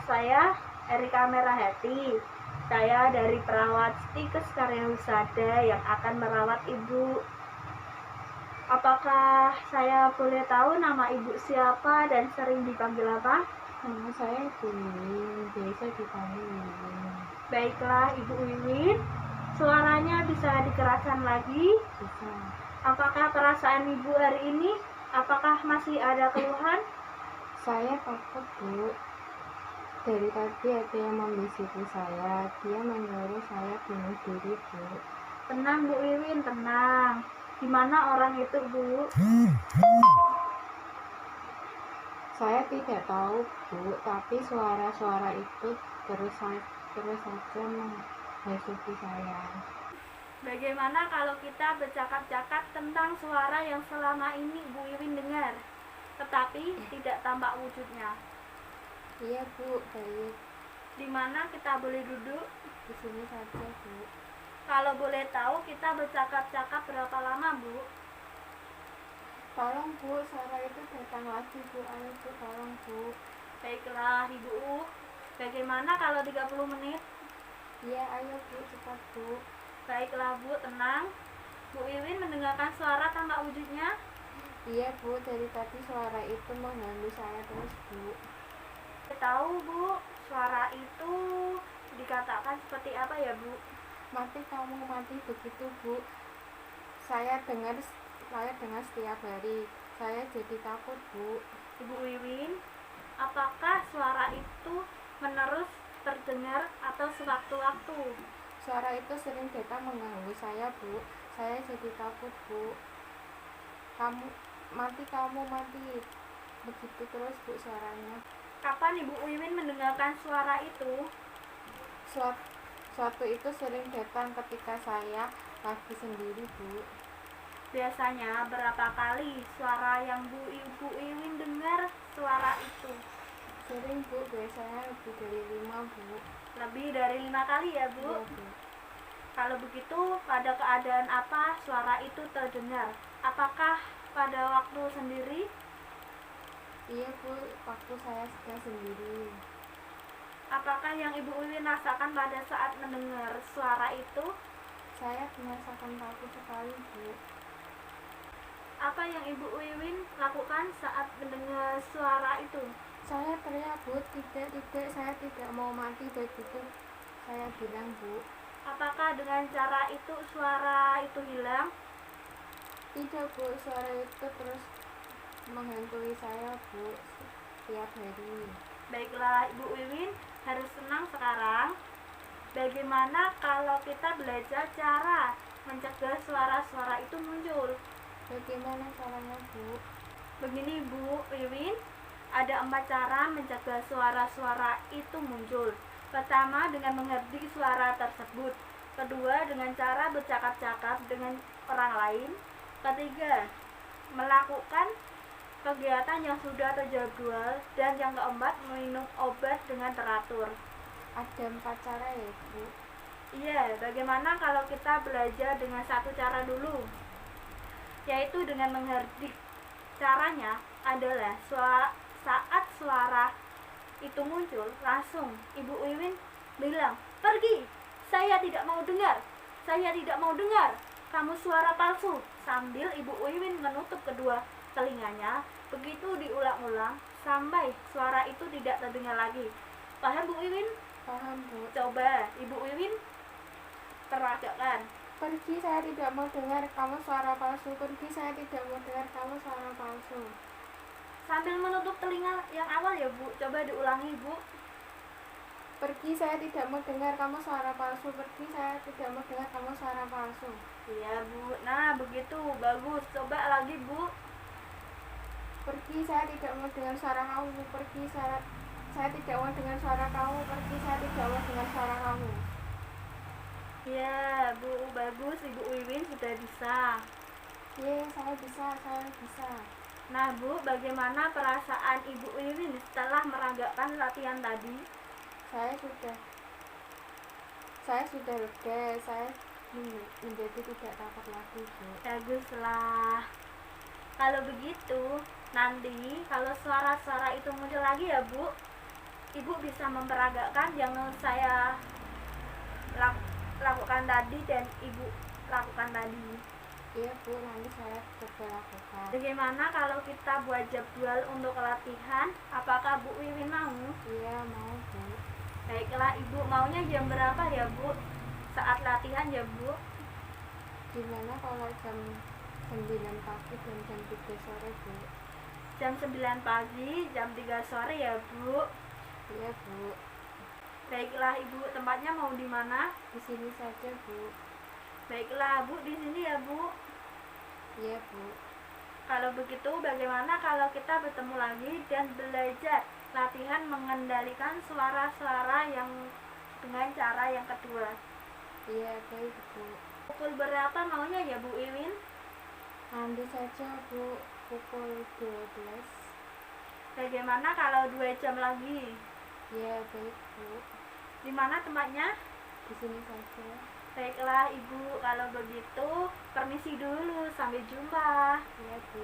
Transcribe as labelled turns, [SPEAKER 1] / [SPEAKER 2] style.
[SPEAKER 1] saya Erika Merahati. Saya dari perawat Stikes Karya Husada yang akan merawat Ibu. Apakah saya boleh tahu nama Ibu siapa dan sering dipanggil apa?
[SPEAKER 2] Nama saya Ibu Wiwin, biasa dipanggil Wiwin.
[SPEAKER 1] Baiklah Ibu Wiwin, suaranya bisa dikeraskan lagi?
[SPEAKER 2] Bisa.
[SPEAKER 1] Apakah perasaan Ibu hari ini? Apakah masih ada keluhan?
[SPEAKER 2] Saya takut, Bu. Dari tadi ada yang membisiki saya. Dia menyuruh saya bunuh diri, Bu.
[SPEAKER 1] Tenang Bu Wiwin, tenang. Gimana orang itu, Bu?
[SPEAKER 2] Saya tidak tahu, Bu, tapi suara-suara itu terus saja menghasuti saya.
[SPEAKER 1] Bagaimana kalau kita bercakap-cakap tentang suara yang selama ini Bu Wiwin dengar, tetapi tidak tampak wujudnya?
[SPEAKER 2] Iya, Bu, baik.
[SPEAKER 1] Di mana kita boleh duduk?
[SPEAKER 2] Di sini saja, Bu.
[SPEAKER 1] Kalau boleh tahu kita bercakap-cakap berapa lama, Bu?
[SPEAKER 2] Tolong, Bu, suara itu datang lagi, Bu. Ayo, Bu, tolong, Bu.
[SPEAKER 1] Baiklah, Ibu. Bagaimana kalau 30 menit?
[SPEAKER 2] Iya, ayo, Bu, cepat, Bu.
[SPEAKER 1] Baiklah, Bu, tenang. Bu Wiwin mendengarkan suara tanpa wujudnya?
[SPEAKER 2] Iya, Bu, dari tadi suara itu mengganggu saya terus, Bu.
[SPEAKER 1] Tahu, Bu, suara itu dikatakan seperti apa ya, Bu?
[SPEAKER 2] Mati kamu, mati, begitu, Bu. Saya dengar setiap hari. Saya jadi takut, Bu.
[SPEAKER 1] Ibu Wiwin, apakah suara itu menerus terdengar atau sewaktu-waktu?
[SPEAKER 2] Suara itu sering datang mengganggu saya, Bu. Saya jadi takut, Bu. Kamu mati. Begitu terus, Bu, suaranya.
[SPEAKER 1] Kapan Ibu Wiwin mendengarkan suara itu?
[SPEAKER 2] Suatu itu sering datang ketika saya lagi sendiri, Bu.
[SPEAKER 1] Biasanya berapa kali suara yang Ibu Wiwin dengar suara itu?
[SPEAKER 2] Sering, Bu, biasanya lebih dari 5, Bu.
[SPEAKER 1] Lebih dari 5 kali ya, Bu?
[SPEAKER 2] Iya, Bu.
[SPEAKER 1] Kalau begitu, pada keadaan apa suara itu terdengar? Apakah pada waktu sendiri?
[SPEAKER 2] Iya, Bu, waktu saya sedang sendiri.
[SPEAKER 1] Apakah yang Ibu Wiwin rasakan pada saat mendengar suara itu?
[SPEAKER 2] Saya merasakan takut sekali, Bu.
[SPEAKER 1] Apa yang Ibu Wiwin lakukan saat mendengar suara itu?
[SPEAKER 2] Saya teriak, Bu, tidak, saya tidak mau mati, begitu saya bilang, Bu.
[SPEAKER 1] Apakah dengan cara itu suara itu hilang?
[SPEAKER 2] Tidak, Bu, suara itu terus menghantui saya, Bu, setiap hari.
[SPEAKER 1] Baiklah, Ibu Wiwin harus senang sekarang. Bagaimana kalau kita belajar cara mencegah suara-suara itu muncul?
[SPEAKER 2] Bagaimana caranya, Bu?
[SPEAKER 1] Begini Bu Wiwin, ada 4 cara mencegah suara-suara itu muncul. Pertama, dengan mengerti suara tersebut. Kedua, dengan cara bercakap-cakap dengan orang lain. Ketiga, melakukan kegiatan yang sudah terjadwal. Dan yang keempat, minum obat dengan teratur.
[SPEAKER 2] Ada 4 cara ya, Bu?
[SPEAKER 1] Iya, bagaimana kalau kita belajar dengan satu cara dulu? Yaitu dengan mengerti. Caranya adalah saat suara itu muncul, langsung Ibu Wiwin bilang, "Pergi, saya tidak mau dengar, saya tidak mau dengar, kamu suara palsu." Sambil Ibu Wiwin menutup kedua telinganya. Begitu diulang-ulang sampai suara itu tidak terdengar lagi. Paham Bu Wiwin?
[SPEAKER 2] Paham, Bu.
[SPEAKER 1] Coba Ibu Wiwin peragakan.
[SPEAKER 2] Pergi, saya tidak mau dengar, kamu suara palsu. Pergi, saya tidak mau dengar, kamu suara palsu.
[SPEAKER 1] Sambil menutup telinga yang awal ya Bu. Coba diulangi Bu.
[SPEAKER 2] Pergi, saya tidak mau dengar, kamu suara palsu. Pergi, saya tidak mau dengar, kamu suara palsu.
[SPEAKER 1] Iya Bu. Nah begitu, bagus. Coba lagi Bu.
[SPEAKER 2] Pergi, saya tidak mau dengar suara kamu. Pergi, saya tidak mau dengar suara kamu. Pergi, saya tidak mau dengar suara kamu.
[SPEAKER 1] Ya Bu, bagus. Ibu Wiwin sudah bisa.
[SPEAKER 2] Saya bisa.
[SPEAKER 1] Nah Bu, bagaimana perasaan Ibu Wiwin setelah meragakan latihan tadi?
[SPEAKER 2] Saya sudah lega, saya menjadi tidak takut lagi, Bu.
[SPEAKER 1] Baguslah. Kalau begitu, nanti kalau suara-suara itu muncul lagi ya Bu, Ibu bisa memperagakan yang saya lakukan tadi dan Ibu lakukan tadi.
[SPEAKER 2] Iya Bu, nanti saya coba lakukan.
[SPEAKER 1] Bagaimana kalau kita buat jadwal untuk latihan? Apakah Bu Wiwin mau?
[SPEAKER 2] Iya mau Bu.
[SPEAKER 1] Baiklah, Ibu maunya jam berapa ya Bu? Saat latihan ya Bu?
[SPEAKER 2] Gimana kalau jam 9 pagi dan jam 3 sore Bu?
[SPEAKER 1] Jam 9 pagi, jam 3 sore ya Bu?
[SPEAKER 2] Iya Bu.
[SPEAKER 1] Baiklah Ibu, tempatnya mau di mana?
[SPEAKER 2] Di sini saja Bu.
[SPEAKER 1] Baiklah Bu, di sini ya Bu.
[SPEAKER 2] Iya Bu.
[SPEAKER 1] Kalau begitu bagaimana kalau kita bertemu lagi dan belajar latihan mengendalikan suara-suara yang dengan cara yang kedua?
[SPEAKER 2] Iya baik Bu.
[SPEAKER 1] Pukul berapa maunya ya Bu Iwin?
[SPEAKER 2] Nanti saja Bu, pukul 12.
[SPEAKER 1] Bagaimana kalau 2 jam lagi?
[SPEAKER 2] Iya baik Bu.
[SPEAKER 1] Di mana tempatnya?
[SPEAKER 2] Di sini saja.
[SPEAKER 1] Baiklah Ibu, kalau begitu permisi dulu, sampai jumpa.
[SPEAKER 2] Iya Bu.